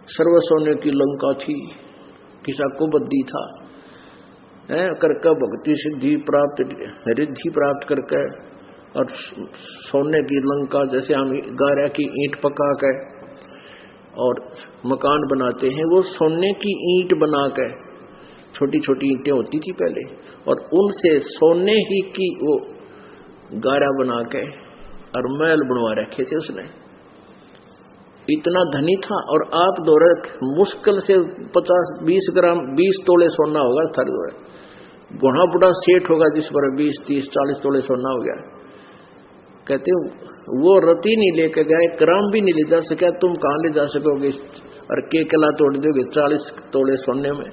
सर्व सोने की लंका थी, किसा को बद्दी था, करके भक्ति सिद्धि प्राप्त रिद्धि प्राप्त करके और सोने की लंका, जैसे हम गारा की ईंट पका के और मकान बनाते हैं, वो सोने की ईंट बना के, छोटी छोटी ईंटें होती थी पहले, और उनसे सोने ही की वो गारा बना के और महल बनवा रखे थे उसने। इतना धनी था। और आप दौरे मुश्किल से 50-20 ग्राम 20 तोले सोना होगा थर, बड़ा बड़ा सेठ होगा जिस पर 20-30-40 तोले सोना हो गया। कहते वो रति नहीं लेके गए, ग्राम भी नहीं ले जा सका, तुम कहां ले जा सकोगे और के कला तोड़ दोगे 40 तोले सोने में।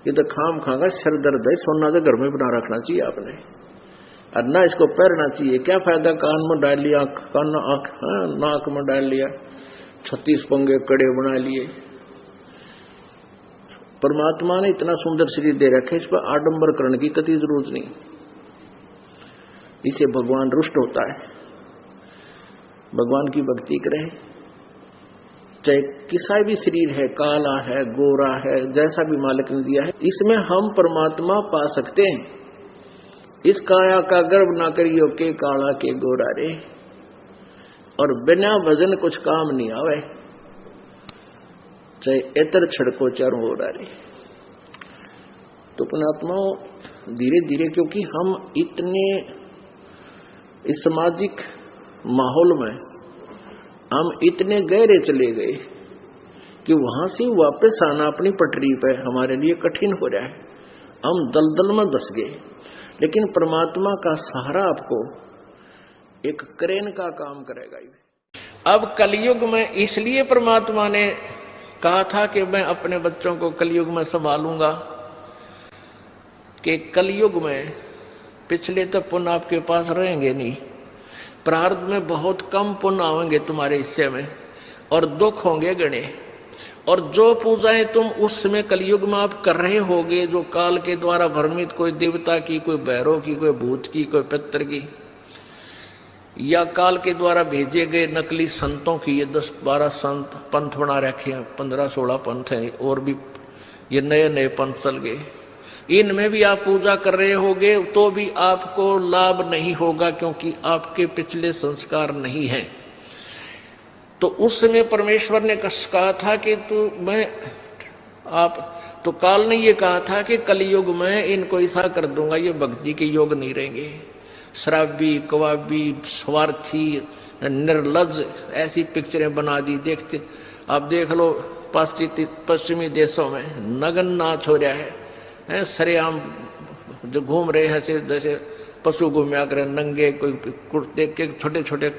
ये तो खाम खागा सर दर्द है। सोना तो घर में बना रखना चाहिए आपने, और ना इसको पहनना चाहिए। क्या फायदा, कान में डाल लिया, कान नाक में डाल लिया, 36 पंगे कड़े बना लिए। परमात्मा ने इतना सुंदर शरीर दे रखे, इस पर आडंबर करने की कतई जरूरत नहीं। इसे भगवान रुष्ट होता है। भगवान की भक्ति करें, चाहे किसा भी शरीर है, काला है, गोरा है, जैसा भी मालिक ने दिया है, इसमें हम परमात्मा पा सकते हैं। इस काया का गर्व ना करियो के काला के गोरा रे, और बिना भजन कुछ काम नहीं आवे, चाहे एतर छड़को चारों हो रे। तो पुण्यात्माओं धीरे धीरे, क्योंकि हम इतने इस सामाजिक माहौल में हम इतने गहरे चले गए कि वहां से वापस आना अपनी पटरी पे हमारे लिए कठिन हो रहा है। हम दलदल में धस गए। लेकिन परमात्मा का सहारा आपको एक क्रेन का काम करेगा। अब कलयुग में इसलिए परमात्मा ने कहा था कि मैं अपने बच्चों को कलयुग में संभालूंगा, कि कलयुग में पिछले तो पुण्य आपके पास रहेंगे नहीं, प्रारब्ध में बहुत कम पुण्य आएंगे तुम्हारे हिस्से में, और दुख होंगे गणे। और जो पूजाएं तुम उस समय कलयुग में आप कर रहे होगे, जो काल के द्वारा भ्रमित, कोई देवता की, कोई भैरव की, कोई भूत की, कोई पितर की, या काल के द्वारा भेजे गए नकली संतों की, ये 10-12 संत पंथ बना रखे हैं, 15-16 पंथ हैं, और भी ये नए नए पंथ चल गए। इनमें भी आप पूजा कर रहे होगे तो भी आपको लाभ नहीं होगा, क्योंकि आपके पिछले संस्कार नहीं हैं। तो उस समय परमेश्वर ने कहा था कि तो काल ने ये कहा था कि कलयुग में इनको ऐसा कर दूंगा, ये भक्ति के योग नहीं रहेंगे, शराबी, कवाबी, स्वार्थी, निर्लज, ऐसी पिक्चरें बना दी। देखते आप देख लो पश्चिमी देशों में नग्न नाच हो रहा है, सरेआम जो घूम रहे हैं जैसे पशु घूमया करे नंगे, कोई कुर्ते के छोटे छोटे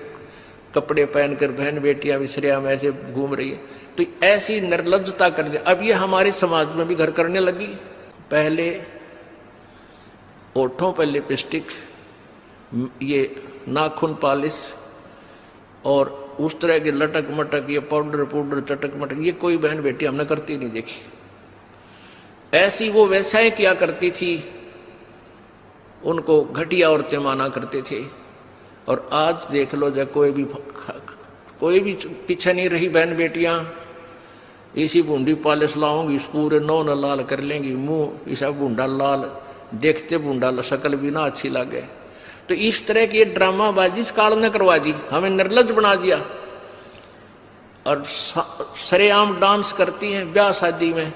कपड़े पहनकर बहन बेटियां भी सरेआम ऐसे घूम रही है। तो ऐसी निर्लज्जता कर दे। अब ये हमारे समाज में भी घर करने लगी। पहले ओठों पर लिपस्टिक, ये नाखून पालिश और उस तरह के लटक मटक, ये पाउडर चटक मटक, ये कोई बहन बेटी हमने करती नहीं देखी। ऐसी वो वैसाएं किया करती थी, उनको घटिया औरतें माना करते थे। और आज देख लो, जब कोई भी पीछे नहीं रही बहन बेटियां, इसी बूंदी पालिश लाऊंगी, पूरे नौ न लाल कर लेंगी, मुंह ऐसा बूंदा लाल, देखते बूंदा शक्ल भी ना अच्छी लगे। तो इस तरह की ड्रामाबाजी इस काल ने करवा दी, हमें निर्लज बना दिया। और सरेआम डांस करती हैं ब्याह शादी में,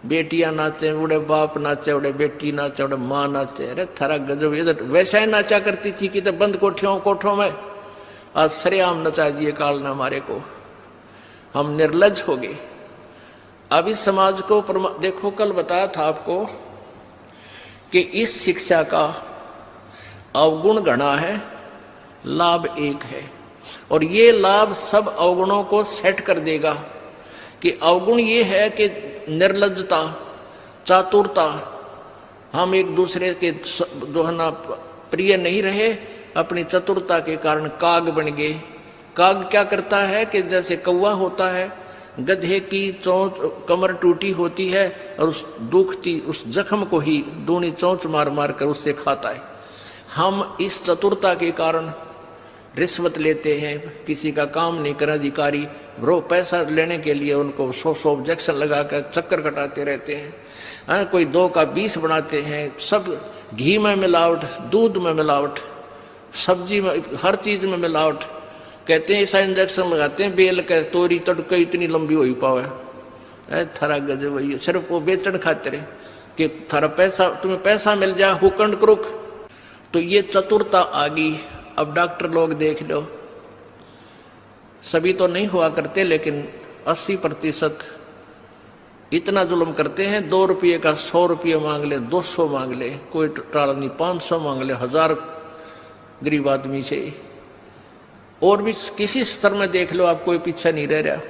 बेटियां नाचे, उड़े बाप नाचे, उड़े बेटी नाचे, उड़े माँ नाचे। अरे थारा गजब, इधर वैसा ही नाचा करती थी कि तो बंद कोठों में, आज सरेआम नचा दिए काल ने हमारे को। हम निर्लज हो गए। अब इस समाज को देखो, कल बताया था आपको कि इस शिक्षा का अवगुण घना है, लाभ एक है। और ये लाभ सब अवगुणों को सेट कर देगा। कि अवगुण ये है कि निर्लज्जता, चातुरता, हम एक दूसरे के जो है ना प्रिय नहीं रहे, अपनी चतुरता के कारण काग बन गए। काग क्या करता है कि जैसे कौवा होता है, गधे की चोंच कमर टूटी होती है और उस दुखती उस जख्म को ही दूनी चोंच मार मार कर उससे खाता है। हम इस चतुरता के कारण रिश्वत लेते हैं, किसी का काम नहीं कर अधिकारी ब्रो पैसा लेने के लिए उनको 100 ऑब्जेक्शन लगाकर चक्कर कटाते रहते हैं। कोई 2 का 20 बनाते हैं, सब घी में मिलावट, दूध में मिलावट, सब्जी में, हर चीज में मिलावट। कहते हैं ऐसा इंजेक्शन लगाते हैं बेल के तोरी तड़के इतनी लंबी हो ही पावे, थारा गजब वही, सिर्फ वो बेचन खातिर कि थारा पैसा, तुम्हें पैसा मिल जाए, हुकंड करुक। तो ये चतुरता आ गई। अब डॉक्टर लोग देख लो, सभी तो नहीं हुआ करते लेकिन 80% इतना जुल्म करते हैं। 2 रुपये का 100 रुपये मांग ले, 200 मांग ले, कोई टाला नहीं, 500 मांग ले, 1000 गरीब आदमी से। और भी किसी स्तर में देख लो आप, कोई पीछे नहीं रह रहा।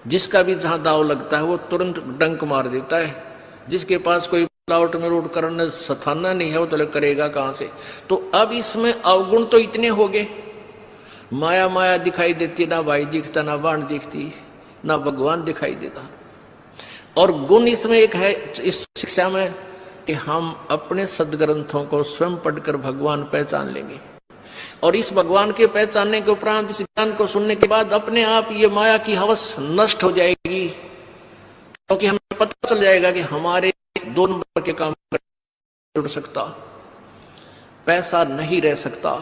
जिसका भी जहां दाव लगता है वो तुरंत डंक मार देता है। जिसके पास कोई मिलावट में रोड करने सथाना नहीं है वो तो करेगा कहां से। तो अब इसमें अवगुण तो इतने हो गए, माया माया दिखाई देती, ना भाई दिखता, ना बाण दिखती, ना भगवान दिखाई देता। और गुण इसमें एक है इस शिक्षा में कि हम अपने सदग्रंथों को स्वयं पढ़कर भगवान पहचान लेंगे। और इस भगवान के पहचानने के उपरांत इस ज्ञान को सुनने के बाद अपने आप ये माया की हवस नष्ट हो जाएगी, क्योंकि हमें पता चल जाएगा कि हमारे 2 नंबर के काम जुड़ सकता, पैसा नहीं रह सकता।